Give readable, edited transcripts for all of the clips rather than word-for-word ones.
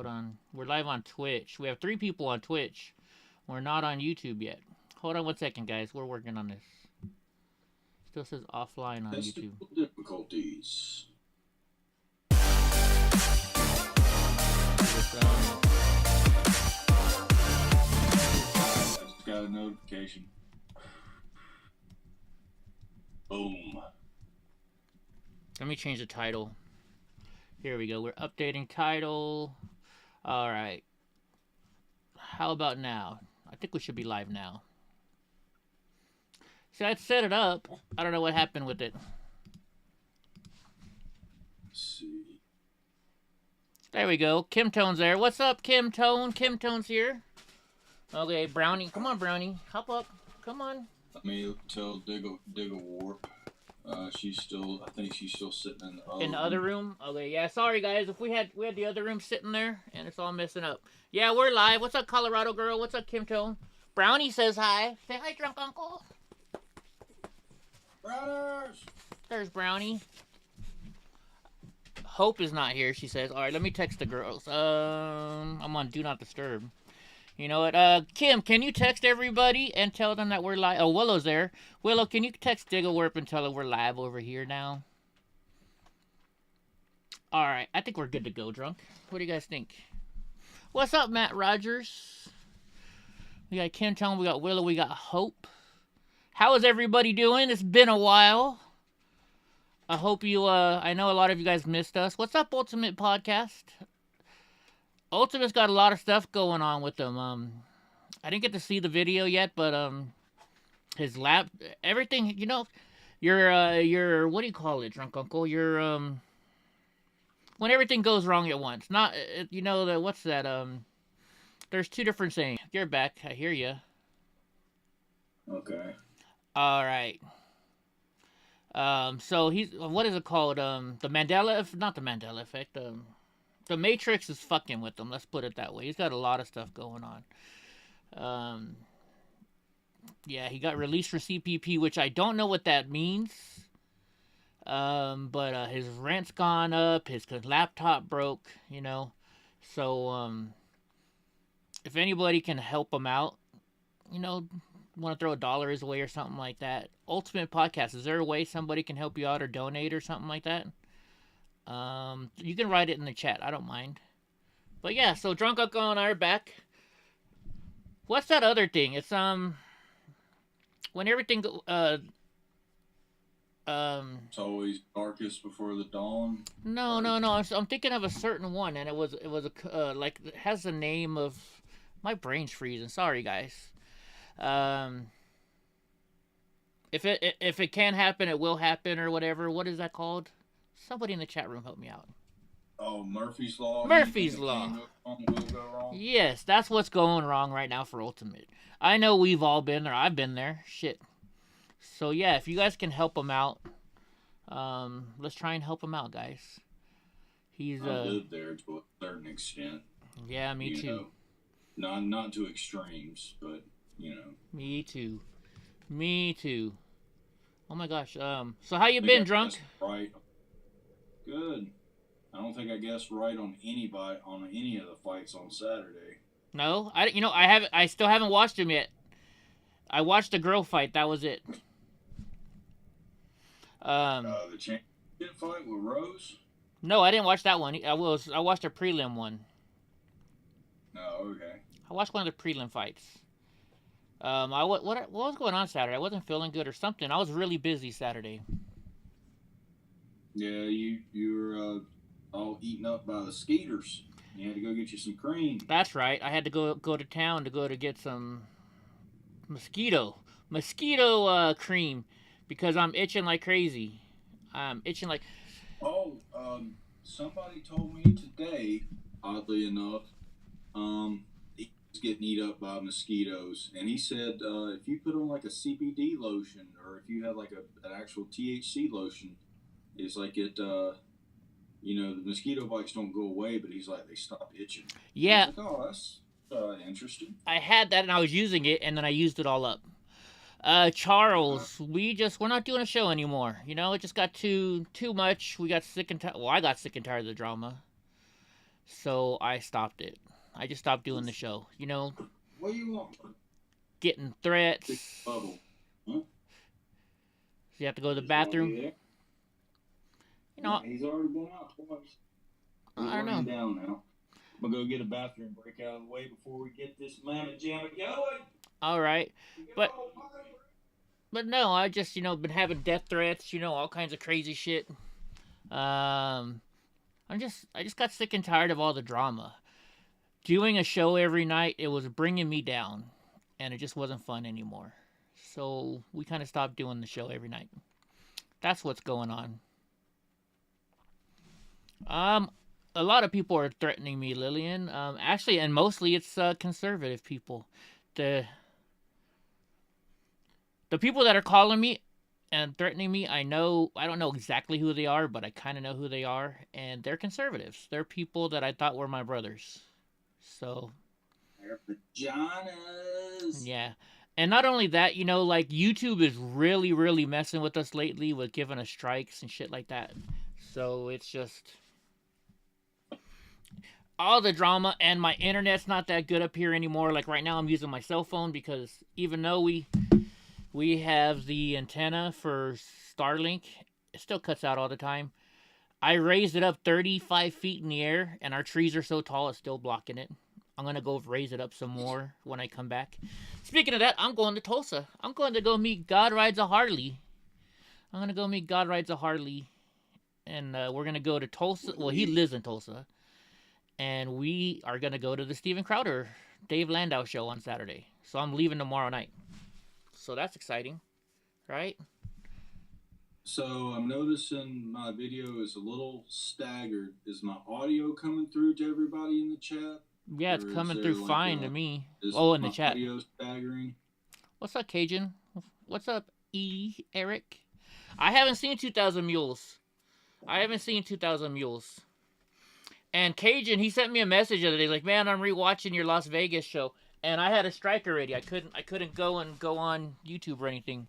Hold on. We're live on Twitch. We have 3 people on Twitch. We're not on YouTube yet. Hold on 1 second, guys. We're working on this. Still says offline on YouTube. Difficulties. I just got a notification. Boom. Let me change the title. Here we go. We're updating title. All right. How about now? I think we should be live now. See, I set it up. I don't know what happened with it. Let's see. There we go. Kim Tone's there. What's up, Kim Tone? Kim Tone's here. Okay, Brownie. Come on, Brownie. Hop up. Come on. Let me tell Dig a Warp. She's still. I think she's still sitting in the other in the other room. Okay, yeah. Sorry, guys. If we had the other room sitting there, and it's all messing up. Yeah, we're live. What's up, Colorado girl? What's up, Kim Tone? Brownie says hi. Say hi, drunk uncle. Brothers. There's Brownie. Hope is not here. She says. All right, let me text the girls. I'm on Do Not Disturb. You know what? Kim, can you text everybody and tell them that we're live? Oh, Willow's there. Willow, can you text Digglewarp and tell them we're live over here now? All right, I think we're good to go, drunk. What do you guys think? What's up, Matt Rogers? We got Kim Tone, we got Willow, we got Hope. How is everybody doing? It's been a while. I hope you, I know a lot of you guys missed us. What's up, Ultimate Podcast? Ultimate's got a lot of stuff going on with him. I didn't get to see the video yet, but his lap, everything, you know, your what do you call it, drunk uncle? Your when everything goes wrong at once. Not you know the what's that? There's 2 different sayings. You're back. I hear you. Okay. All right. So he's what is it called? The Mandela, not the Mandela effect. The Matrix is fucking with him. Let's put it that way. He's got a lot of stuff going on. Yeah, he got released for CPP, which I don't know what that means. But his rent's gone up. His laptop broke. You know, so if anybody can help him out, you know, want to throw $1 his way or something like that. Ultimate Podcast. Is there a way somebody can help you out or donate or something like that? You can write it in the chat. I don't mind. But yeah, so Drunk Uncle and I are back. What's that other thing? It's when everything It's always darkest before the dawn. No. I'm thinking of a certain one, and it was a like it has the name of my brain's freezing. Sorry, guys. If it can happen, it will happen or whatever. What is that called? Somebody in the chat room help me out. Oh, Murphy's Law. Murphy's Law. Will go wrong? Yes, that's what's going wrong right now for Ultimate. I know we've all been there. I've been there. Shit. So yeah, if you guys can help him out, let's try and help him out, guys. He's I lived there to a certain extent. Yeah, me too. Know, not to extremes, but you know. Me too. Oh my gosh. So how you been, drunk? Right. Good. I don't think I guessed right on any of the fights on Saturday. No, I still haven't watched them yet. I watched the girl fight. That was it. The championship fight with Rose. No, I didn't watch that one. I watched a prelim one. Oh, okay. I watched one of the prelim fights. What was going on Saturday? I wasn't feeling good or something. I was really busy Saturday. Yeah, you were all eaten up by the skeeters. You had to go get you some cream. That's right. I had to go to town to get some mosquito cream because I'm itching like crazy. I'm itching like. Oh, somebody told me today, oddly enough, he's getting eat up by mosquitoes, and he said if you put on like a CBD lotion or if you have like an actual THC lotion, it's like it. You know, the mosquito bites don't go away, but he's like, they stop itching. Yeah. Like, oh, that's interesting. I had that and I was using it, and then I used it all up. Charles, we're not doing a show anymore. You know, it just got too much. We got sick and tired. Well, I got sick and tired of the drama. So I stopped it. I just stopped doing the show. You know, What do you want? getting threats. Big bubble. Huh? So you have to go to the He's gonna be bathroom. there? You know, Yeah, he's already been out twice. He's I don't know. running down now. I'm gonna go get a bathroom break out of the way before we get this mammoth jamma going. All right, but no, I just been having death threats. All kinds of crazy shit. I just got sick and tired of all the drama. Doing a show every night, it was bringing me down, and it just wasn't fun anymore. So we kind of stopped doing the show every night. That's what's going on. A lot of people are threatening me, Lillian. Actually, and mostly it's conservative people. The the people that are calling me and threatening me, I don't know exactly who they are, but I kind of know who they are, and they're conservatives. They're people that I thought were my brothers. So, They're vaginas. yeah. And not only that, like YouTube is really, really messing with us lately with giving us strikes and shit like that. So it's just all the drama, and my internet's not that good up here anymore. Like right now, I'm using my cell phone because even though we have the antenna for Starlink, it still cuts out all the time. I raised it up 35 feet in the air, and our trees are so tall it's still blocking it. I'm gonna go raise it up some more when I come back. Speaking of that, I'm going to Tulsa. I'm going to go meet God Rides a Harley. I'm gonna go meet God Rides a Harley, and we're gonna go to Tulsa. Well, he lives in Tulsa, and we are gonna go to the Steven Crowder, Dave Landau show on Saturday. So I'm leaving tomorrow night. So that's exciting, right? So I'm noticing my video is a little staggered. Is my audio coming through to everybody in the chat? Yeah, it's Or is coming there through like fine to me. Is Oh, in the my chat. audio staggering? What's up, Cajun? What's up, Eric? I haven't seen 2,000 Mules. And Cajun, he sent me a message the other day, like, man, I'm rewatching your Las Vegas show, and I had a strike already. I couldn't go on YouTube or anything.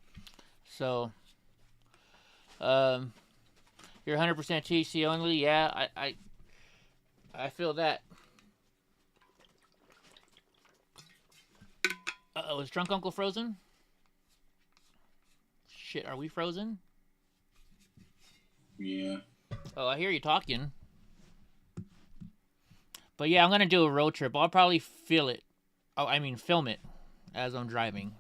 So, you're 100% THC only. Yeah, I feel that. Uh-oh, is Drunk Uncle frozen? Shit, are we frozen? Yeah. Oh, I hear you talking. But yeah, I'm gonna do a road trip. I'll probably film it as I'm driving.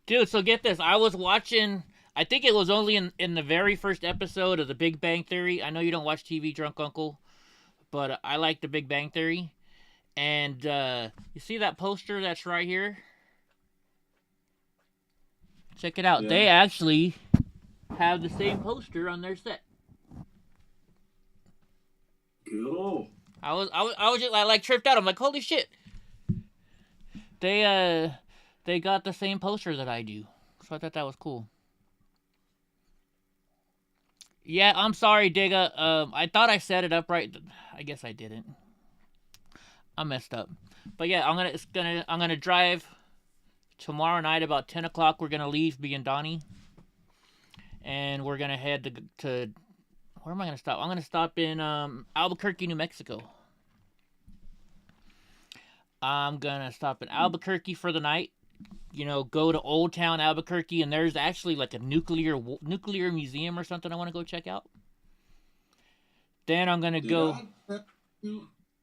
Dude, so get this. I was watching, I think it was only in the very first episode of The Big Bang Theory. I know you don't watch TV, Drunk Uncle, but I like The Big Bang Theory. And you see that poster that's right here? Check it out. Yeah. They actually have the same poster on their set. Cool. I was just like tripped out. I'm like, holy shit. They got the same poster that I do. So I thought that was cool. Yeah, I'm sorry, Digga. I thought I set it up right. I guess I didn't. I messed up. But yeah, I'm gonna drive tomorrow night about 10 o'clock. We're gonna leave me and Donnie, and we're gonna head to where am I gonna stop? I'm gonna stop in Albuquerque, New Mexico. I'm gonna stop in Albuquerque for the night. Go to Old Town Albuquerque, and there's actually like a nuclear museum or something I want to go check out. Then I'm gonna go.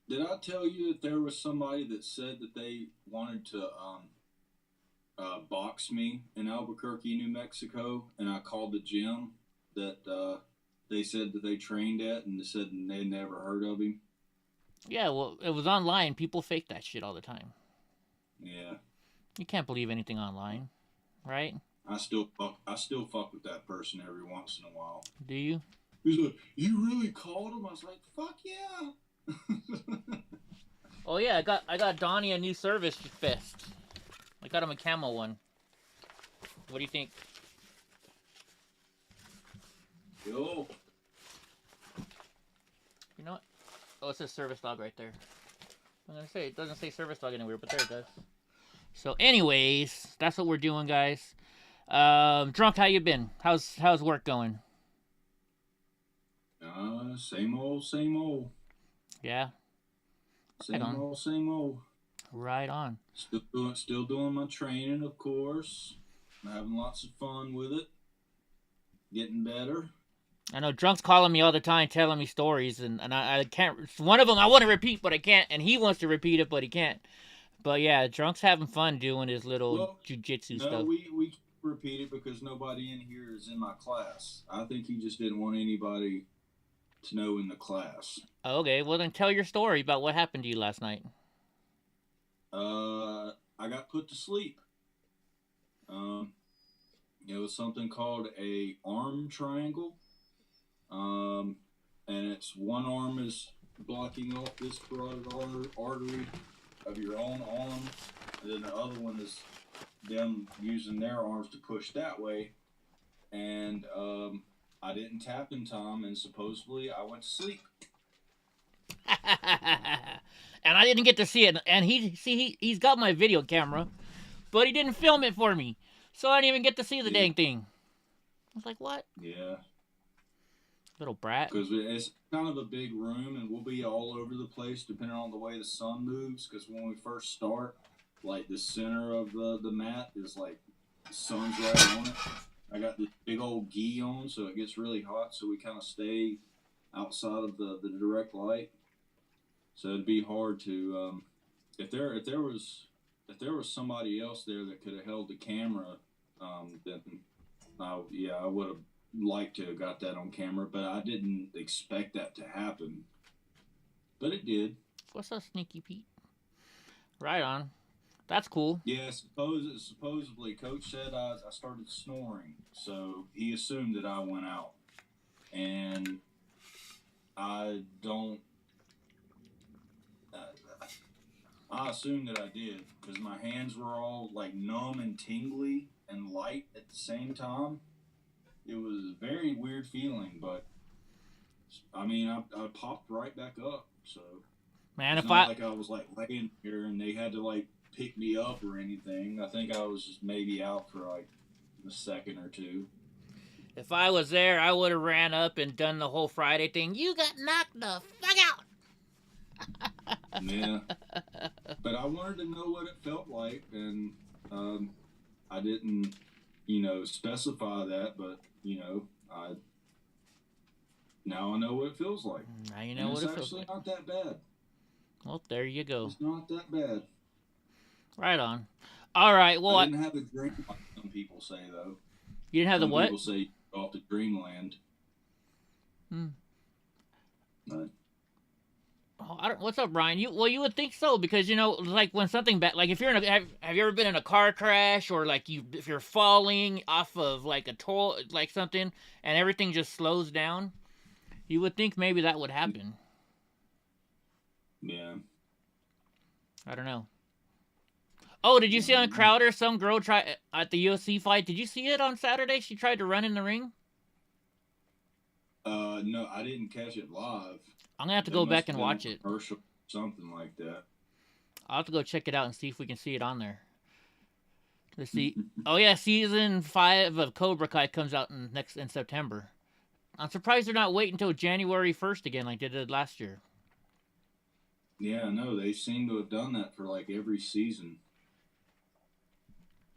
Did I tell you that there was somebody that said that they wanted to box me in Albuquerque, New Mexico, and I called the gym that they said that they trained at, and they said they never heard of him? Yeah, well, it was online. People fake that shit all the time. Yeah. You can't believe anything online, right? I still fuck with that person every once in a while. Do you? He's like, you really called him? I was like, fuck yeah. Oh yeah, I got Donnie a new service vest. I got him a camo one. What do you think? Yo. You know what? Oh, it says service dog right there. I'm gonna say it doesn't say service dog anywhere, but there it does. So, anyways, that's what we're doing, guys. Drunk, how you been? How's work going? Same old, same old. Yeah. Right Same on. old, same old. Right on. Still doing my training, of course. I'm having lots of fun with it. Getting better. I know Drunk's calling me all the time, telling me stories, and I can't. One of them I want to repeat, but I can't, and he wants to repeat it, but he can't. But yeah, Drunk's having fun doing his little Well, jujitsu no, stuff. we repeat it because nobody in here is in my class. I think he just didn't want anybody to know in the class. Okay, well then tell your story about what happened to you last night. I got put to sleep. Um, it was something called a arm triangle. And it's one arm is blocking off this carotid artery of your own arm, and then the other one is them using their arms to push that way. And I didn't tap in time, and supposedly I went to sleep. And I didn't get to see it. And he's got my video camera, but he didn't film it for me, so I didn't even get to see the dang thing. I was like, what? Yeah. Little brat. Because it's kind of a big room, and we'll be all over the place depending on the way the sun moves. Because when we first start, like the center of the mat is like the sun's right on it. I got this big old gi on, so it gets really hot. So we kind of stay outside of the direct light. So it'd be hard to if there was somebody else there that could have held the camera, then I would have liked to have got that on camera, but I didn't expect that to happen. But it did. What's up, Sneaky Pete? Right on. That's cool. Yeah, supposedly Coach said I started snoring, so he assumed that I went out, and I don't. I assumed that I did because my hands were all like numb and tingly and light at the same time. It was a very weird feeling, but I mean, I popped right back up. So man, it's not like I was like laying here and they had to like pick me up or anything. I think I was just maybe out for like a second or two. If I was there, I would have ran up and done the whole Friday thing. You got knocked the fuck out. Yeah, but I wanted to know what it felt like, and I didn't, specify that, but now I know what it feels like. Now you know what it feels like. It's actually not that bad. Well, there you go. It's not that bad. Right on. All right. Well, I didn't have a drink like some people say, though. You didn't have some the what? People say off to dreamland. No. Oh, what's up, Brian? You would think so because like when something bad, like if you're in a have you ever been in a car crash or like if you're falling off of like a toll like something and everything just slows down, you would think maybe that would happen. Yeah. I don't know. Oh, did you see on Crowder some girl try at the UFC fight? Did you see it on Saturday? She tried to run in the ring. No, I didn't catch it live. I'm gonna have to go back and watch it. Commercial, something like that. I'll have to go check it out and see if we can see it on there. Let's see. Oh yeah, season 5 of Cobra Kai comes out in September. I'm surprised they're not waiting until January 1st again, like they did last year. Yeah, no, they seem to have done that for like every season.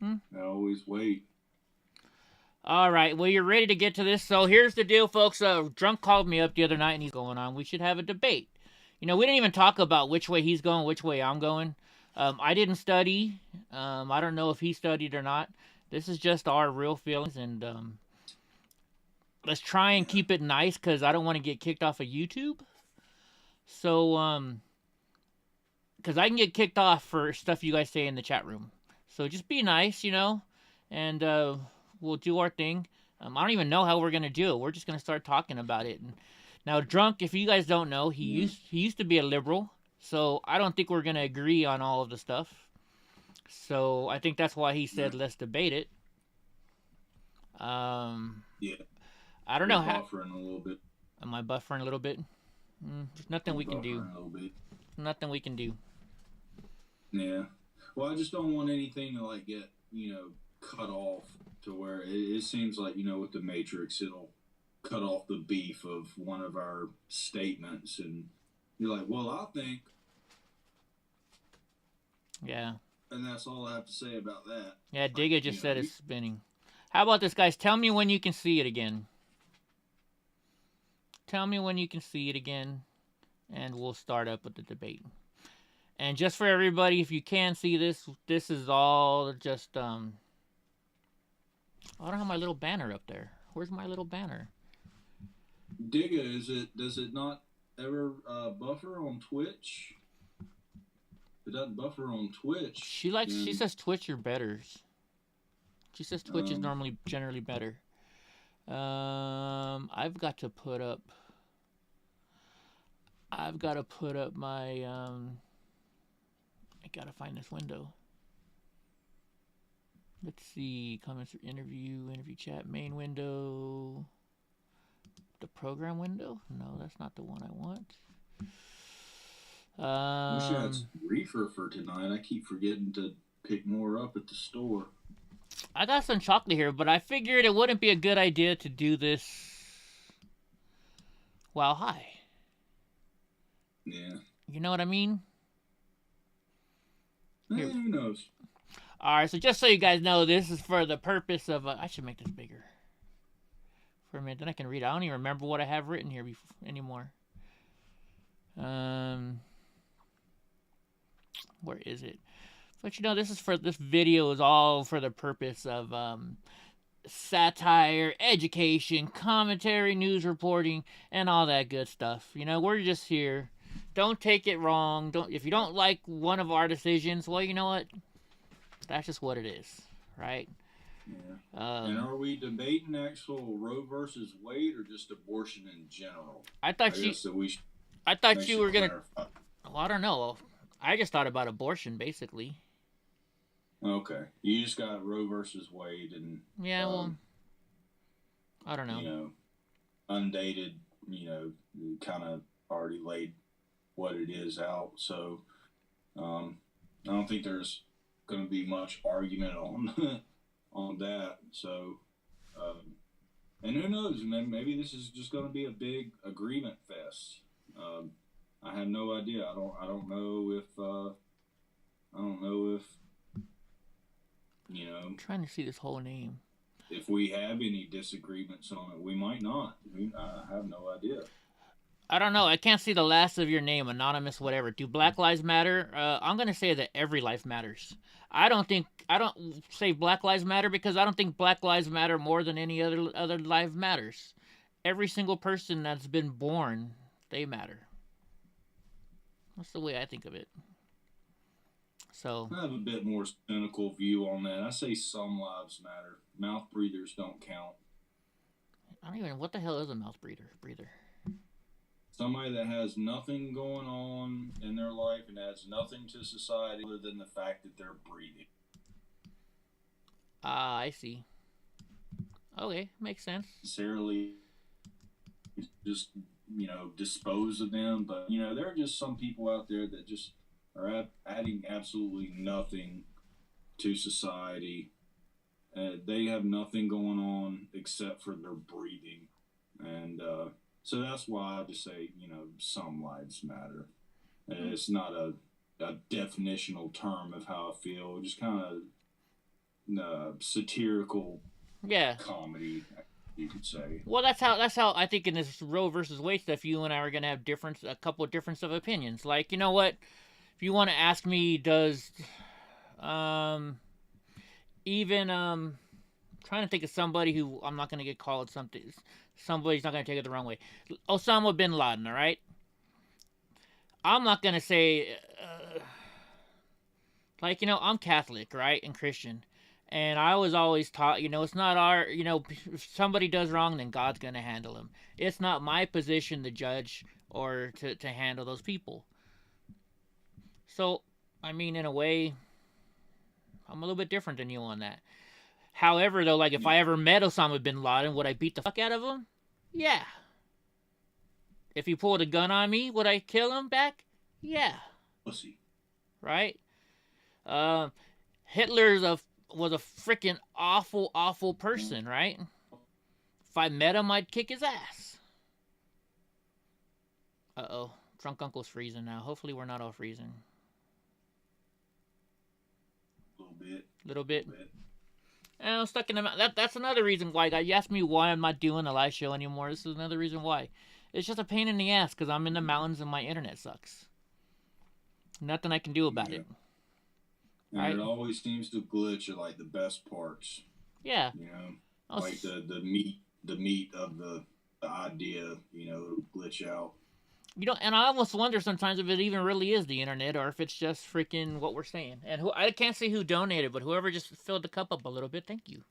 They always wait. All right, well, you're ready to get to this. So here's the deal, folks. Drunk called me up the other night, and he's going on. We should have a debate. We didn't even talk about which way he's going, which way I'm going. I didn't study. I don't know if he studied or not. This is just our real feelings, and let's try and keep it nice because I don't want to get kicked off of YouTube. So, because I can get kicked off for stuff you guys say in the chat room. So just be nice, and we'll do our thing. I don't even know how we're gonna do it. We're just gonna start talking about it. And now, Drunk, if you guys don't know, he used to be a liberal, so I don't think we're gonna agree on all of the stuff. So I think that's why he said let's debate it. Yeah. I don't know how. Buffering a little bit. Am I buffering a little bit? There's nothing we can do. A little bit. Nothing we can do. Yeah. Well, I just don't want anything to like get cut off to where it seems like with the Matrix it'll cut off the beef of one of our statements and You're like, well, I think. Yeah. And that's all I have to say about that. Yeah, Digga just said it's spinning. How about this, guys? Tell me when you can see it again. Tell me when you can see it again, and we'll start up with the debate. And just for everybody, if you can see this, this is all just, I don't have my little banner up there. Where's my little banner? Digga, does it not ever buffer on Twitch? If it doesn't buffer on Twitch. She says Twitch are better. She says Twitch is generally better. I've got to put up my I gotta find this window. Let's see, comments, interview chat, main window, the program window. No, that's not the one I want. Wish I had some reefer for tonight. I keep forgetting to pick more up at the store. I got some chocolate here, but I figured it wouldn't be a good idea to do this while high. Yeah. You know what I mean? Who knows? Alright, so just so you guys know, this is for the purpose of... I should make this bigger. For a minute, then I can read it. I don't even remember what I have written here anymore. Where is it? But you know, this video is all for the purpose of satire, education, commentary, news reporting, and all that good stuff. You know, we're just here. Don't take it wrong. If you don't like one of our decisions, well, you know what? That's just what it is, right? Yeah. And are we debating actual Roe versus Wade or just abortion in general? I thought you were gonna. Well, I don't know. I just thought about abortion, basically. Okay, you just got Roe versus Wade, and yeah, well, I don't know. You know, undated. You know, kind of already laid what it is out. So, I don't think there's going to be much argument on that. So, and who knows? Maybe this is just going to be a big agreement fest. I have no idea. I don't know if you know. I'm trying to see this whole name. If we have any disagreements on it, we might not. I have no idea. I don't know. I can't see the last of your name, anonymous, whatever. Do Black Lives Matter? I'm gonna say that every life matters. I don't say Black Lives Matter because I don't think Black Lives matter more than any other life matters. Every single person that's been born, they matter. That's the way I think of it. So I have a bit more cynical view on that. I say some lives matter. Mouth breathers don't count. I don't even. What the hell is a mouth breather? Somebody that has nothing going on in their life and adds nothing to society other than the fact that they're breathing. Ah, I see. Okay, makes sense. Necessarily, just dispose of them, but there are just some people out there that just are adding absolutely nothing to society. They have nothing going on except for their breathing, and so that's why I just say some lives matter. It's not a definitional term of how I feel. Just kind of satirical, comedy, you could say. Well, that's how I think in this Roe versus Wade stuff, you and I are gonna have a couple of difference of opinions. Like, you know what? If you want to ask me, does trying to think of somebody who I'm not gonna get called something. Somebody's not gonna take it the wrong way. Osama bin Laden, all right? I'm not gonna say I'm Catholic, right, and Christian. And I was always taught, it's not our, if somebody does wrong, then God's going to handle him. It's not my position to judge or to handle those people. So, I mean, in a way, I'm a little bit different than you on that. However, though, like, if I ever met Osama bin Laden, would I beat the fuck out of him? Yeah. If he pulled a gun on me, would I kill him back? Yeah. Pussy. Right? Hitler's was a freaking awful person, right? If I met him, I'd kick his ass. Uh-oh. Drunk Uncle's freezing now. Hopefully we're not all freezing. A little bit. Little bit. Little bit. And I'm stuck in the that's another reason why. You asked me why I'm not doing a live show anymore. This is another reason why. It's just a pain in the ass because I'm in the mountains and my internet sucks. Nothing I can do about it. And right? It always seems to glitch at like the best parts. Yeah. You know, like the meat of the idea. You know, it'll glitch out. You know, and I almost wonder sometimes if it even really is the internet or if it's just freaking what we're saying. And I can't say who donated, but whoever just filled the cup up a little bit, thank you.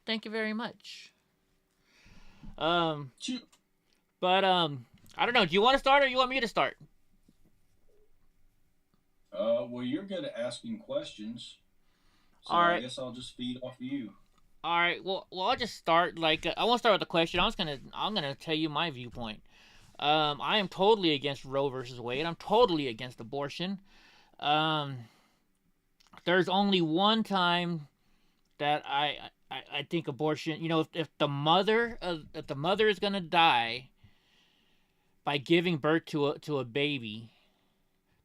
Thank you very much. But I don't know. Do you want to start or you want me to start? Well, you're good at asking questions. So all right. I guess I'll just feed off of you. All right. Well, I'll just start. Like, I won't start with the question. I'm gonna tell you my viewpoint. I am totally against Roe versus Wade. I'm totally against abortion. There's only one time that I think abortion. You know, if the mother is gonna die by giving birth to a baby,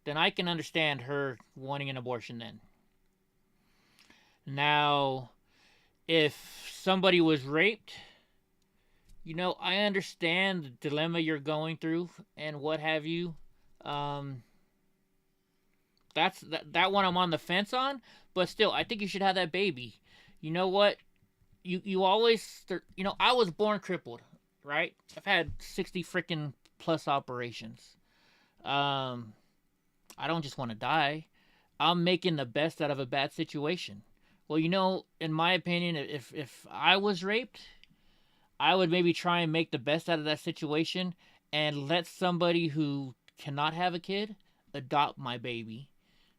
then I can understand her wanting an abortion then. Now, if somebody was raped, you know, I understand the dilemma you're going through and what have you. That's that one I'm on the fence on, but still, I think you should have that baby. You know what? You always, you know, I was born crippled, right? I've had 60 freaking plus operations. I don't just want to die. I'm making the best out of a bad situation. Well, you know, in my opinion, if I was raped, I would maybe try and make the best out of that situation and let somebody who cannot have a kid adopt my baby.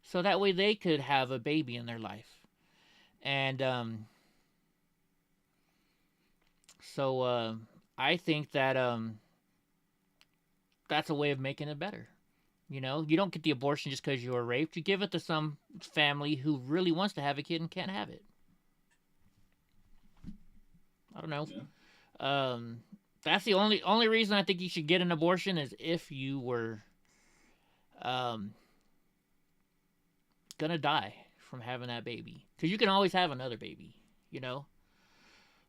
So that way they could have a baby in their life. And I think that that's a way of making it better. You know, you don't get the abortion just because you were raped. You give it to some family who really wants to have a kid and can't have it. I don't know. Yeah. That's the only reason I think you should get an abortion is if you were gonna die from having that baby, because you can always have another baby, you know.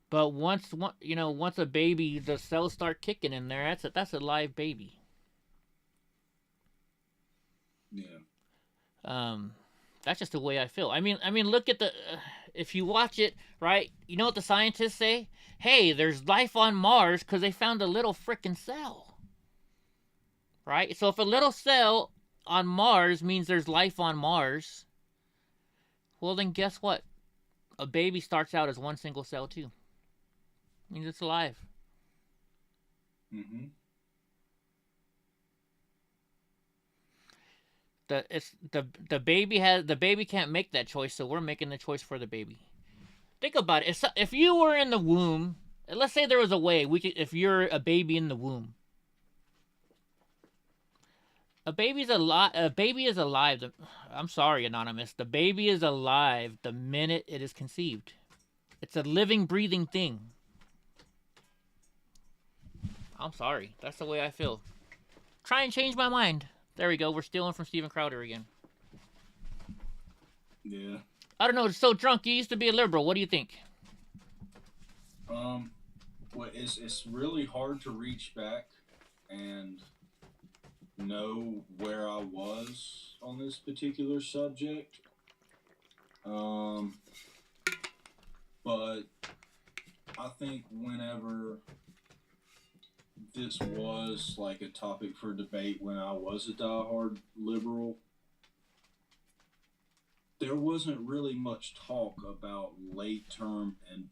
But once a baby, the cells start kicking in there. That's a live baby. Yeah. That's just the way I feel. I mean, look at the. If you watch it, right, you know what the scientists say? Hey, there's life on Mars because they found a little frickin' cell. Right? So if a little cell on Mars means there's life on Mars, well then guess what? A baby starts out as one single cell too. Means it's alive. Mm-hmm. The baby can't make that choice, so we're making the choice for the baby. Think about it. If you were in the womb, let's say there was a way if you're a baby in the womb, a baby is alive. I'm sorry, Anonymous. The baby is alive the minute it is conceived. It's a living, breathing thing. I'm sorry. That's the way I feel. Try and change my mind. There we go. We're stealing from Steven Crowder again. Yeah. I don't know. So Drunk, you used to be a liberal. What do you think? Well, it's really hard to reach back and know where I was on this particular subject. But I think whenever this was like a topic for debate when I was a diehard liberal, there wasn't really much talk about late-term and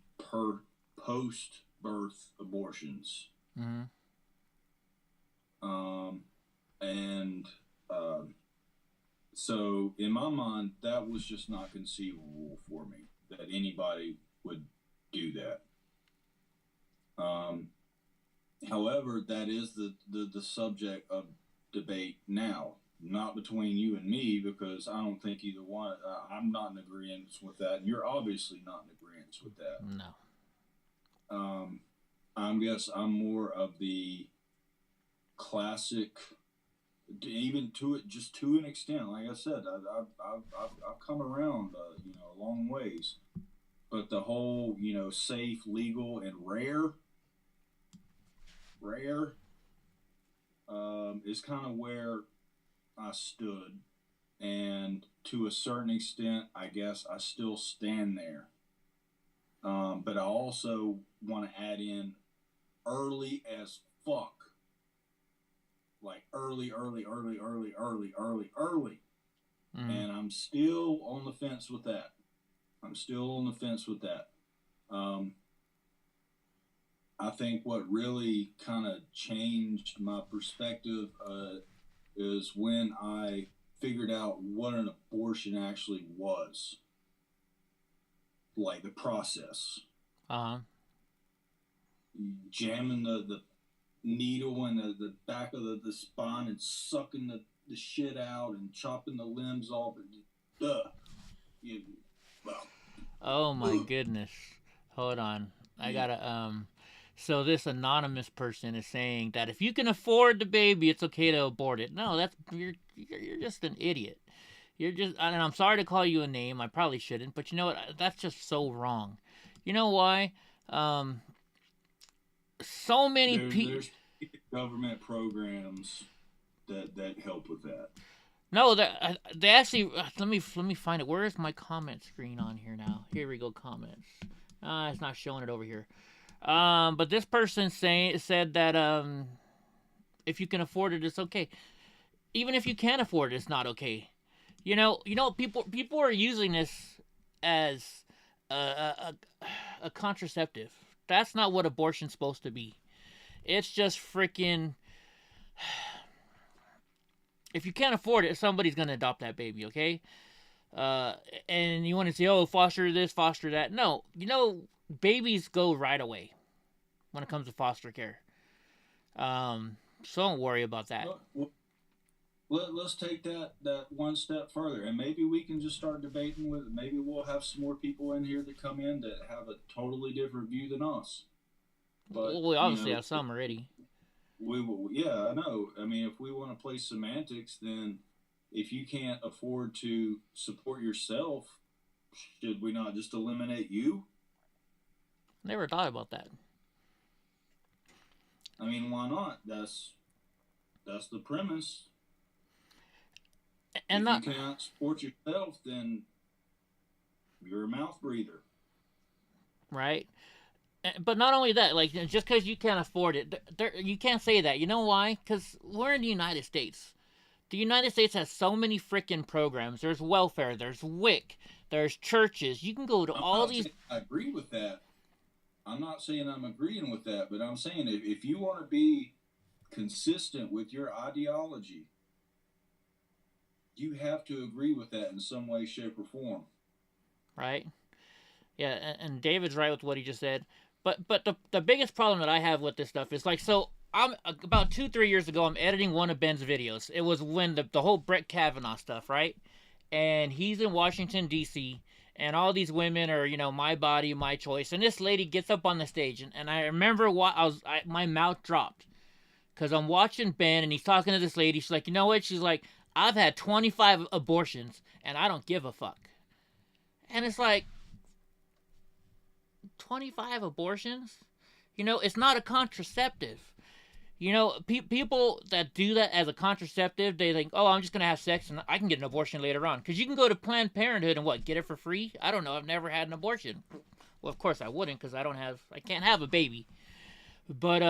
post-birth abortions. Mm-hmm. So in my mind, that was just not conceivable for me that anybody would do that. However, that is the subject of debate now, not between you and me, because I don't think either one. I'm not in agreement with that, and you're obviously not in agreement with that. No. I guess I'm more of the classic even to it, just to an extent. Like I said, I've come around, a long ways. But the whole, safe, legal, and rare, is kind of where I stood. And to a certain extent, I guess I still stand there. But I also want to add in early as fuck. Like early. And I'm still on the fence with that. I think what really kind of changed my perspective is when I figured out what an abortion actually was. Like the process. Jamming the needle in the back of the spine and sucking the shit out and chopping the limbs off. Oh my goodness. Hold on. I gotta so this anonymous person is saying that if you can afford the baby, it's okay to abort it. No, you're just an idiot. You're just, and I'm sorry to call you a name. I probably shouldn't, but you know what? That's just so wrong. You know why? So many people. There's government programs that help with that. No, they actually. Let me find it. Where is my comment screen on here now? Here we go. Comments. It's not showing it over here. But this person said that if you can afford it, it's okay. Even if you can't afford it, it's not okay. You know, people are using this as a contraceptive. That's not what abortion's supposed to be. It's just freaking. If you can't afford it, somebody's gonna adopt that baby, okay? And you want to say, oh, foster this, foster that. No, babies go right away when it comes to foster care. So don't worry about that. Let's take that one step further, and maybe we can just start debating with. Maybe we'll have some more people in here that come in that have a totally different view than us. But well, we obviously have some already. We will, yeah, I know. I mean, if we want to play semantics, then if you can't afford to support yourself, should we not just eliminate you? Never thought about that. I mean, why not? That's the premise. And if you can't support yourself, then you're a mouth breather. Right. But not only that, like, just because you can't afford it, you can't say that. You know why? Because we're in the United States. The United States has so many freaking programs. There's welfare. There's WIC. There's churches. You can go to all these. I agree with that. I'm not saying I'm agreeing with that, but I'm saying if you want to be consistent with your ideology, you have to agree with that in some way, shape, or form. Right. Yeah, and David's right with what he just said. But the biggest problem that I have with this stuff is, like, so I'm about 2-3 years ago, I'm editing one of Ben's videos. It was when the whole Brett Kavanaugh stuff, right? And he's in Washington, D.C., and all these women are, my body, my choice. And this lady gets up on the stage, and I remember my mouth dropped. Because I'm watching Ben, and he's talking to this lady. She's like, you know what? She's like, I've had 25 abortions, and I don't give a fuck. And it's like, 25 abortions? It's not a contraceptive. People that do that as a contraceptive, they think, oh, I'm just going to have sex and I can get an abortion later on. Because you can go to Planned Parenthood and get it for free? I don't know. I've never had an abortion. Well, of course I wouldn't, because I can't have a baby. But,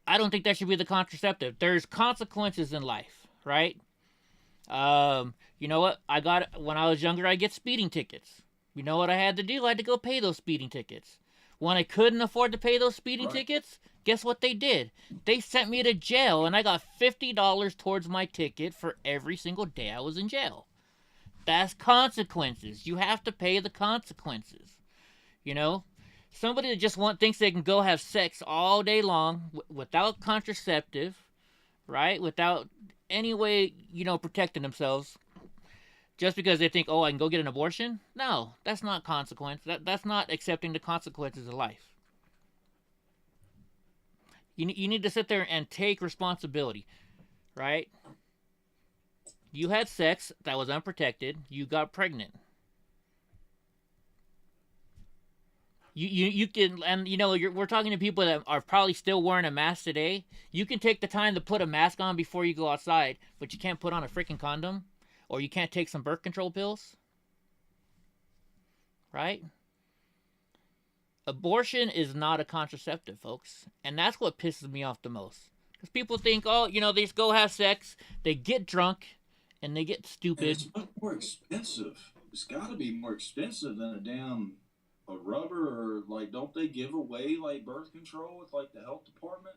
I don't think that should be the contraceptive. There's consequences in life, right? You know what? When I was younger, I get speeding tickets. You know what I had to do? I had to go pay those speeding tickets. When I couldn't afford to pay those speeding tickets, guess what they did? They sent me to jail, and I got $50 towards my ticket for every single day I was in jail. That's consequences. You have to pay the consequences. Somebody that just thinks they can go have sex all day long without contraceptive, right? Without any way, protecting themselves. Just because they think, oh, I can go get an abortion? No, that's not consequence. That's not accepting the consequences of life. You need to sit there and take responsibility, right? You had sex that was unprotected. You got pregnant. You can, and we're talking to people that are probably still wearing a mask today. You can take the time to put a mask on before you go outside, but you can't put on a freaking condom, or you can't take some birth control pills, right? Abortion is not a contraceptive, folks, and that's what pisses me off the most. Because people think, oh, they just go have sex, they get drunk, and they get stupid. And it's much more expensive. It's got to be more expensive than a rubber, or like, don't they give away like birth control with like the health department?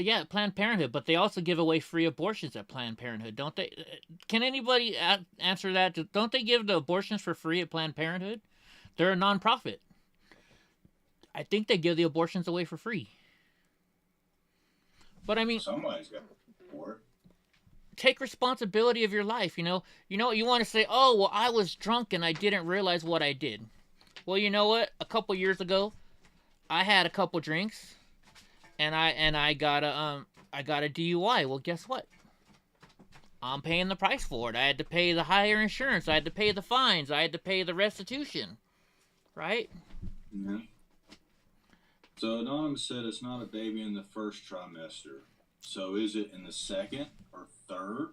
Yeah, Planned Parenthood, but they also give away free abortions at Planned Parenthood, don't they? Can anybody answer that? Don't they give the abortions for free at Planned Parenthood? They're a nonprofit. I think they give the abortions away for free. But I mean, somebody's got for it. Take responsibility of your life. You want to say, oh, well, I was drunk and I didn't realize what I did. Well, you know what? A couple years ago, I had a couple drinks, and I got a DUI. Well, guess what? I'm paying the price for it. I had to pay the higher insurance. I had to pay the fines. I had to pay the restitution. Right? Yeah. So Anonymous said it's not a baby in the first trimester. So is it in the second or third?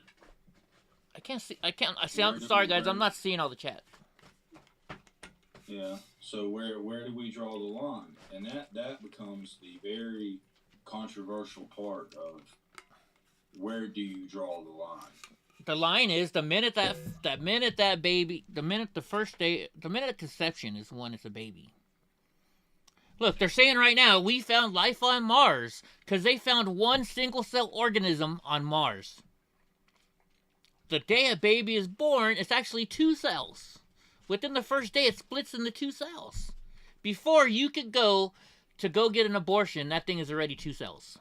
I can't see. I'm sorry, guys. I'm not seeing all the chat. Yeah. So where do we draw the line? And that becomes the very controversial part of where do you draw the line? The line is the minute that baby, the minute of conception is when it's a baby. Look, they're saying right now, we found life on Mars because they found one single cell organism on Mars. The day a baby is born, it's actually 2 cells. Within the first day, it splits into 2 cells. Before you could go get an abortion, that thing is already 2 cells.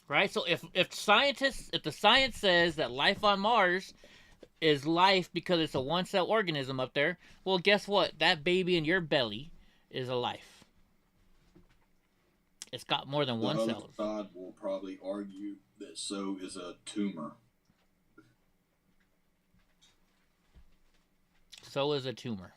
Right? So if the science says that life on Mars is life because it's a 1-cell organism up there, well, guess what? That baby in your belly is a life. It's got more than 1 cell. The other side will probably argue that so is a tumor. So is a tumor.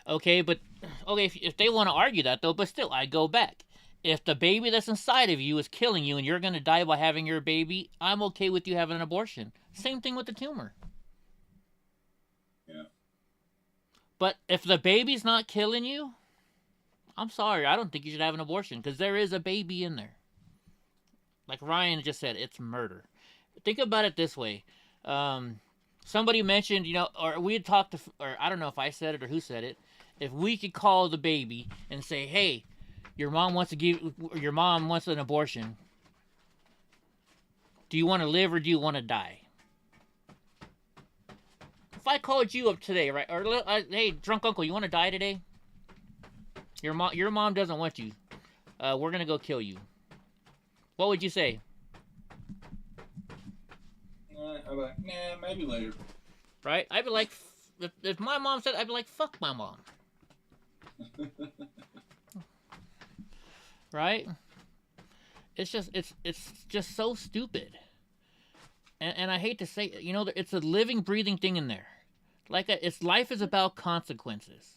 Okay, if they want to argue that though, but still, I go back. If the baby that's inside of you is killing you and you're going to die by having your baby, I'm okay with you having an abortion. Same thing with the tumor. Yeah. But if the baby's not killing you, I'm sorry, I don't think you should have an abortion because there is a baby in there. Like Ryan just said, it's murder. Think about it this way. Somebody mentioned, or we had talked or I don't know if I said it or who said it. If we could call the baby and say, hey, your mom wants an abortion. Do you want to live or do you want to die? If I called you up today, right? Or hey, drunk uncle, you want to die today? Your mom doesn't want you. We're gonna go kill you. What would you say? I'm like, nah, maybe later. Right? I'd be like, if my mom said, I'd be like, fuck my mom. Right? It's just so stupid. And I hate to say, it's a living, breathing thing in there. Life is about consequences.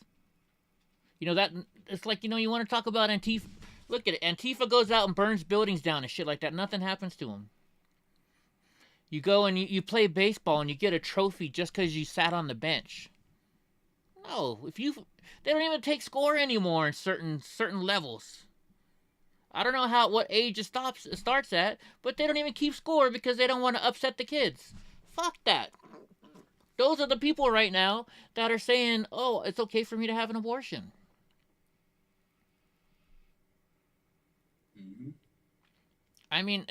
That it's like, you want to talk about Antifa. Look at it. Antifa goes out and burns buildings down and shit like that. Nothing happens to them. You go and you play baseball and you get a trophy just because you sat on the bench. No, they don't even take score anymore in certain levels. I don't know what age it starts at, but they don't even keep score because they don't want to upset the kids. Fuck that. Those are the people right now that are saying, oh, it's okay for me to have an abortion. Mm-hmm. I mean,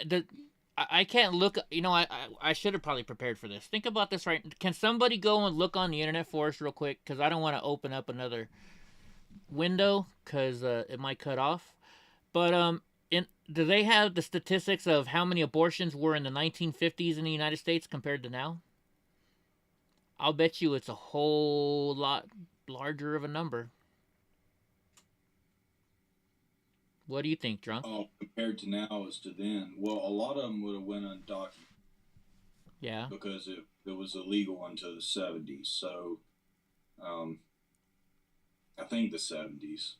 I can't look, I should have probably prepared for this. Think about this, right? Can somebody go and look on the internet for us real quick? Because I don't want to open up another window because it might cut off. But do they have the statistics of how many abortions were in the 1950s in the United States compared to now? I'll bet you it's a whole lot larger of a number. What do you think, Drunk? Compared to now as to then, well, a lot of them would have went undocumented. Yeah. Because it was illegal until the 70s. So, I think the 70s.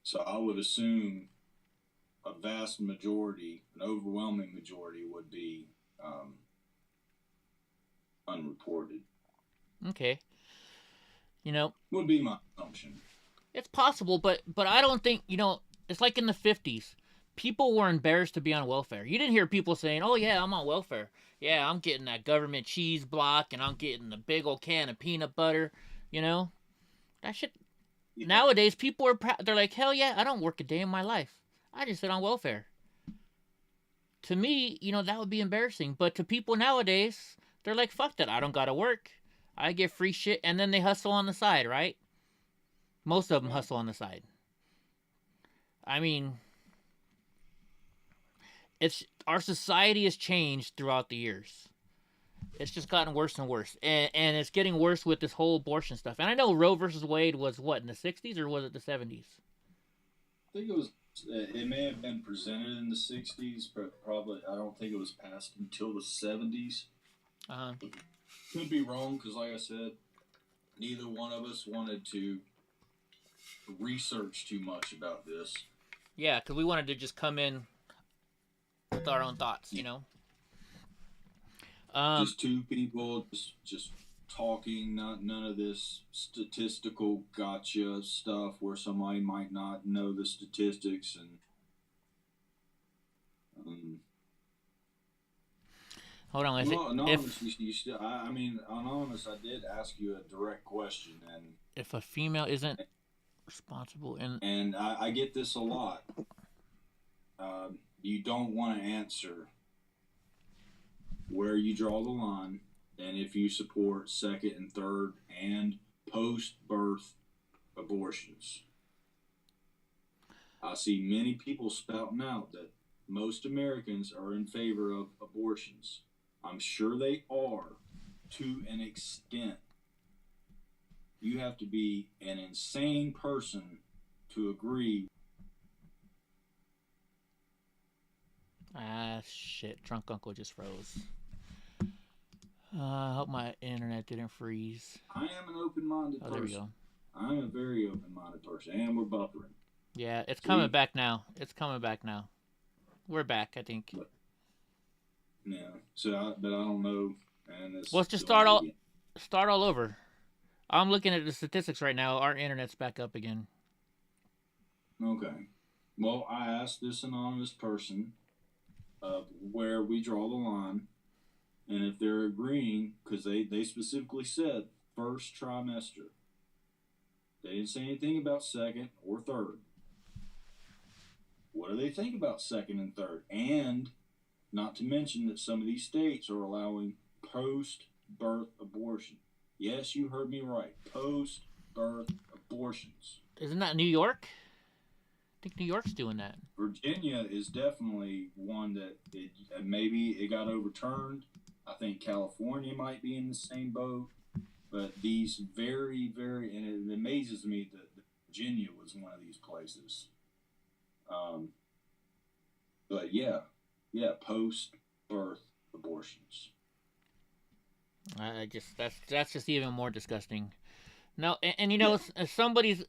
So I would assume a vast majority, an overwhelming majority, would be unreported. Okay. You know, would be my assumption. It's possible, but I don't think, it's like in the 50s. People were embarrassed to be on welfare. You didn't hear people saying, "Oh yeah, I'm on welfare. Yeah, I'm getting that government cheese block and I'm getting the big old can of peanut butter." That shit. Yeah. Nowadays, people are they're like, "Hell yeah, I don't work a day in my life. I just sit on welfare." To me, that would be embarrassing. But to people nowadays, they're like, "Fuck that. I don't gotta work. I get free shit," and then they hustle on the side, right? Most of them hustle on the side. I mean, our society has changed throughout the years. It's just gotten worse and worse, and it's getting worse with this whole abortion stuff. And I know Roe versus Wade was what, in the 60s or was it the 70s? I think it was. It may have been presented in the 60s, but probably I don't think it was passed until the 70s. Could be wrong because, like I said, neither one of us wanted to research too much about this. Yeah, because we wanted to just come in with our own thoughts, Just two people just talking, none of this statistical gotcha stuff where somebody might not know the statistics and. Hold on, Anonymous, Anonymous, I did ask you a direct question, and if a female isn't responsible and I get this a lot. You don't want to answer where you draw the line and if you support second and third and post-birth abortions. I see many people spouting out that most Americans are in favor of abortions. I'm sure they are to an extent. You have to be an insane person to agree. Shit. Drunk Uncle just froze. I hope my internet didn't freeze. I am an open-minded person. There we go. I'm a very open-minded person, and we're buffering. Yeah, it's coming back now. We're back, I think. Yeah. But I don't know. And let's just start all over. I'm looking at the statistics right now. Our internet's back up again. Okay. Well, I asked this anonymous person where we draw the line, and if they're agreeing, because they specifically said first trimester. They didn't say anything about second or third. What do they think about second and third? And not to mention that some of these states are allowing post-birth abortion. Yes, you heard me right. Post-birth abortions. Isn't that New York? I think New York's doing that. Virginia is definitely one that maybe it got overturned. I think California might be in the same boat. But these very, very, and it amazes me that Virginia was one of these places. But yeah, post-birth abortions. That's just even more disgusting. No, and if somebody's,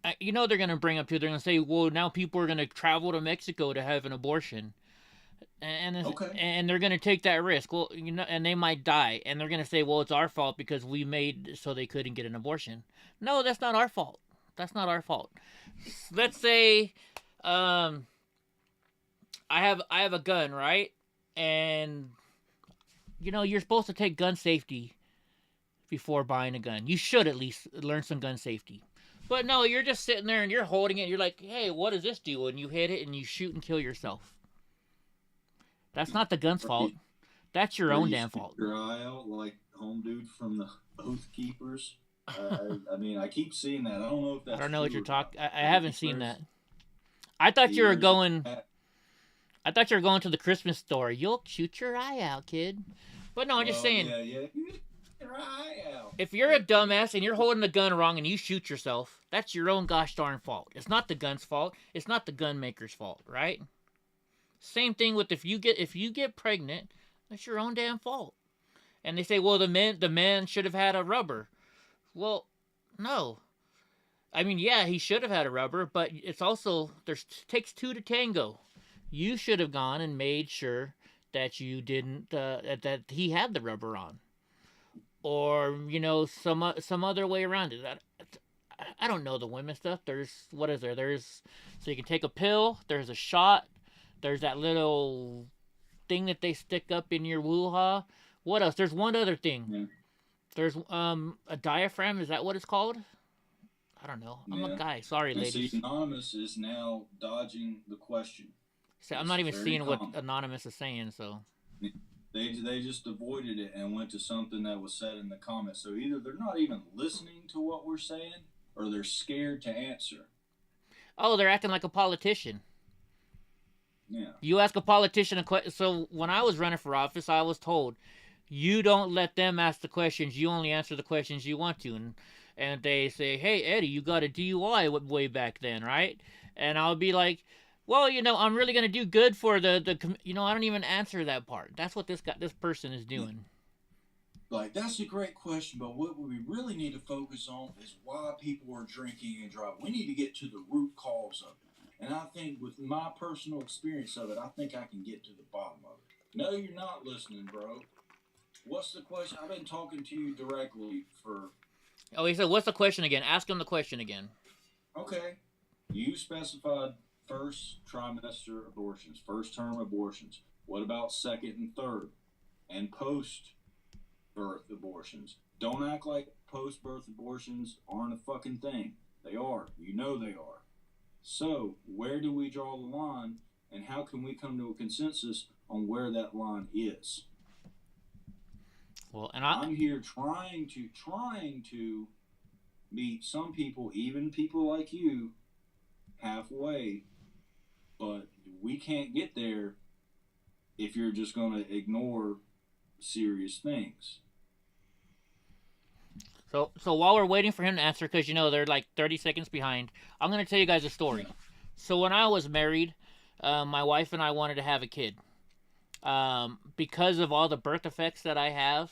they're gonna bring up too. They're gonna say, well, now people are gonna travel to Mexico to have an abortion, and they're gonna take that risk. Well, and they might die, and they're gonna say, well, it's our fault because we made so they couldn't get an abortion. No, that's not our fault. That's not our fault. Let's say, I have a gun, right? And you're supposed to take gun safety before buying a gun. You should at least learn some gun safety. But no, you're just sitting there and you're holding it. And you're like, hey, what does this do? And you hit it and you shoot and kill yourself. That's not the gun's fault. That's your own damn fault. Your eye out like home dude from the Oath Keepers. I keep seeing that. I don't know if that's. I don't know what you're talking. I haven't seen that. I thought you were going. I thought you were going to the Christmas store. You'll shoot your eye out, kid. But no, I'm just saying. Yeah. Your eye out. If you're a dumbass and you're holding the gun wrong and you shoot yourself, that's your own gosh darn fault. It's not the gun's fault. It's not the gun maker's fault, right? Same thing with if you get pregnant, that's your own damn fault. And they say, well, the man should have had a rubber. Well, no. I mean, yeah, he should have had a rubber, but it's also takes two to tango. You should have gone and made sure that you didn't that he had the rubber on, or some other way around it. I don't know the women stuff. There's what is there? There's so you can take a pill. There's a shot. There's that little thing that they stick up in your woo-ha. What else? There's one other thing. Yeah. There's a diaphragm. Is that what it's called? I don't know. I'm a guy. Sorry, and ladies. See, Anonymous is now dodging the question. So I'm not even seeing what Anonymous is saying. So they just avoided it and went to something that was said in the comments. So either they're not even listening to what we're saying, or they're scared to answer. Oh, they're acting like a politician. Yeah. You ask a politician a question. So when I was running for office, I was told, you don't let them ask the questions. You only answer the questions you want to. And they say, hey, Eddie, you got a DUI way back then, right? And I'll be like, well, I'm really going to do good for I don't even answer that part. That's what this person is doing. Like, that's a great question, but what we really need to focus on is why people are drinking and driving. We need to get to the root cause of it. And I think with my personal experience of it, I think I can get to the bottom of it. No, you're not listening, bro. What's the question? I've been talking to you directly for... Oh, he said, what's the question again? Ask him the question again. Okay. You specified first trimester abortions, first term abortions. What about second and third? And post-birth abortions? Don't act like post-birth abortions aren't a fucking thing. They are. You know they are. So, where do we draw the line, and how can we come to a consensus on where that line is? Well, and I'm here trying to meet some people, even people like you, halfway, but we can't get there if you're just going to ignore serious things. So while we're waiting for him to answer, because they're like 30 seconds behind, I'm going to tell you guys a story. So when I was married, my wife and I wanted to have a kid. Because of all the birth defects that I have,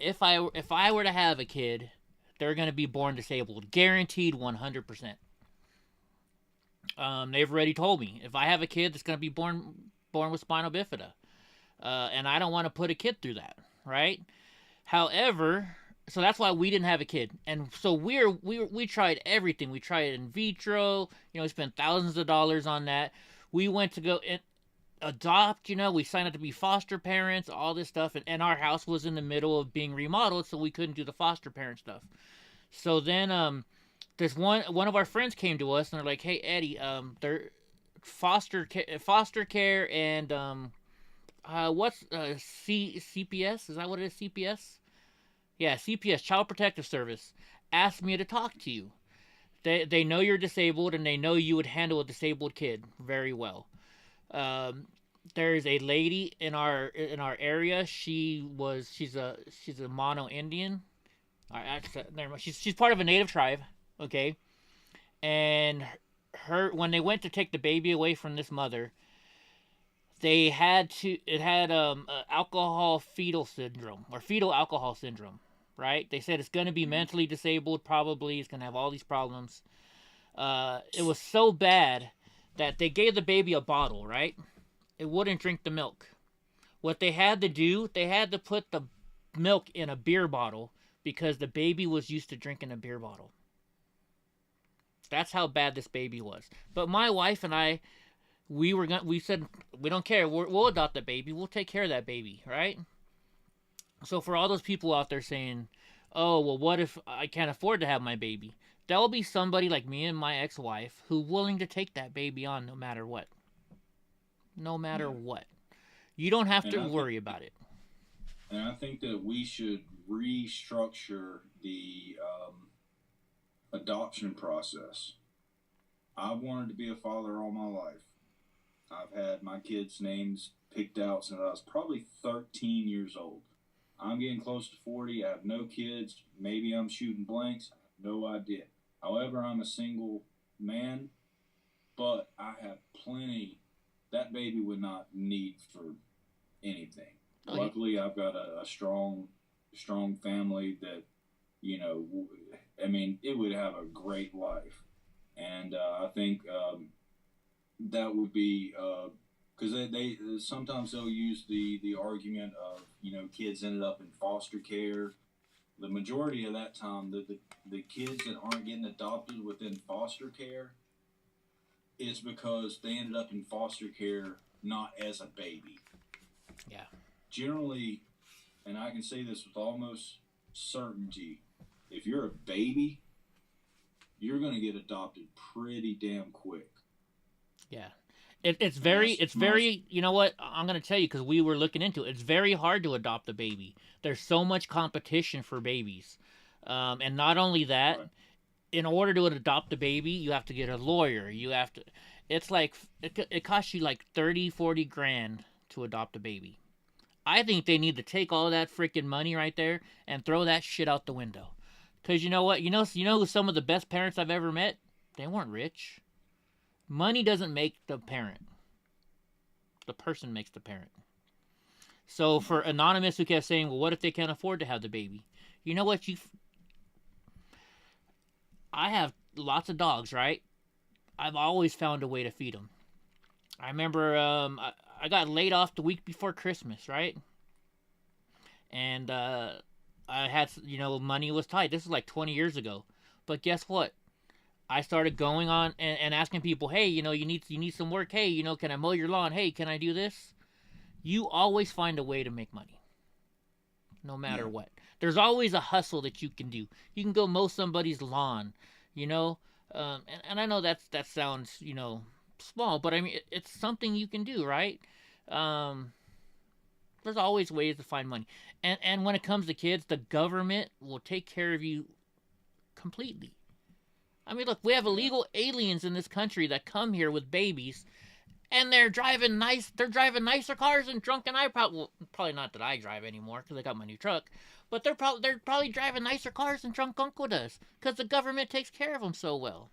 if I were to have a kid, they're going to be born disabled, guaranteed 100%. They've already told me if I have a kid that's going to be born with spinal bifida, and I don't want to put a kid through that, right? However, so that's why we didn't have a kid, and so we tried everything. We tried in vitro, we spent thousands of dollars on that. We went to go adopt, we signed up to be foster parents, all this stuff, and our house was in the middle of being remodeled, so we couldn't do the foster parent stuff. So then this one of our friends came to us and they're like, hey, Eddie, they're foster care and what's CPS, is that what it is? CPS? Yeah, CPS, Child Protective Service, asked me to talk to you. They know you're disabled and they know you would handle a disabled kid very well. There's a lady in our area. She's a Mono Indian. Never mind. She's part of a native tribe. Okay, and when they went to take the baby away from this mother, it had alcohol fetal syndrome or fetal alcohol syndrome. Right? They said it's going to be mentally disabled. Probably it's going to have all these problems. It was so bad that they gave the baby a bottle, right? It wouldn't drink the milk. What they had to do, they had to put the milk in a beer bottle because the baby was used to drinking a beer bottle. That's how bad this baby was. But my wife and I, we said, we don't care. We'll adopt the baby. We'll take care of that baby, right? So for all those people out there saying, oh, well, what if I can't afford to have my baby? There'll be somebody like me and my ex-wife who's willing to take that baby on no matter what. No matter what. You don't have to worry about it. And I think that we should restructure the adoption process. I've wanted to be a father all my life. I've had my kids' names picked out since I was probably 13 years old. I'm getting close to 40. I have no kids. Maybe I'm shooting blanks. I have no idea. However, I'm a single man, but I have plenty. That baby would not need for anything. Oh, Luckily, I've got a strong family that, I mean, it would have a great life. And I think that would be because they sometimes they'll use the argument of kids ended up in foster care. The majority of that time, the kids that aren't getting adopted within foster care is because they ended up in foster care not as a baby. yeah. Generally, and I can say this with almost certainty, if you're a baby, you're going to get adopted pretty damn quick. Yeah. It's very, you know what, I'm going to tell you, because we were looking into it. It's very hard to adopt a baby. There's so much competition for babies. And not only that, Right. in order to adopt a baby, you have to get a lawyer. You have to, it's like, it costs you like 30, 40 grand to adopt a baby. I think they need to take all that freaking money right there and throw that shit out the window. Because you know what? You know who some of the best parents I've ever met? They weren't rich. Money doesn't make the parent. The person makes the parent. So for Anonymous who kept saying, well, what if they can't afford to have the baby? You know what? I have lots of dogs, right? I've always found a way to feed them. I remember I got laid off the week before Christmas, right? And I had, money was tight. This is like 20 years ago. But guess what? I started going on and asking people, hey, you need some work. Hey, can I mow your lawn? Hey, can I do this? You always find a way to make money, no matter what. There's always a hustle that you can do. You can go mow somebody's lawn, and I know that sounds, small, but I mean, it's something you can do, right? Um, there's always ways to find money. And when it comes to kids, the government will take care of you completely. I mean, look, we have illegal aliens in this country that come here with babies, and they're driving nice. They're driving nicer cars than drunk and I probably not that I drive anymore because I got my new truck, but they're probably driving nicer cars than drunk uncle does because the government takes care of them so well.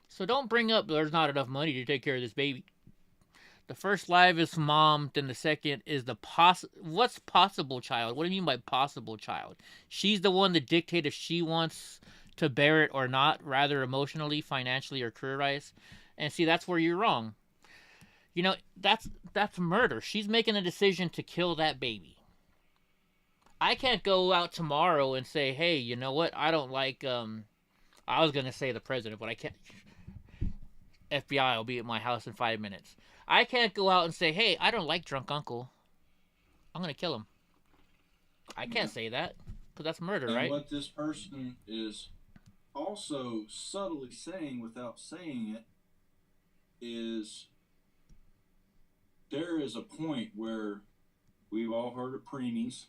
So don't bring up there's not enough money to take care of this baby. The first live is mom, then the second is what's possible child? What do you mean by possible child? She's the one that dictates if she wants to bear it or not, rather emotionally, financially, or career-wise. And see, that's where you're wrong. That's murder. She's making a decision to kill that baby. I can't go out tomorrow and say, hey, you know what? I don't like I was gonna say the president, but I can't. FBI will be at my house in 5 minutes. I can't go out and say, hey, I don't like drunk uncle. I'm going to kill him. I can't say that because that's murder, And right? what this person is also subtly saying without saying it is there is a point where we've all heard of preemies,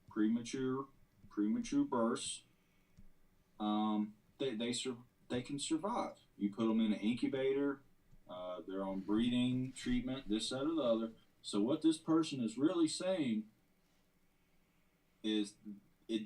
premature births. They can survive. You put them in an incubator. They're on breathing treatment, this, that, or the other. So what this person is really saying is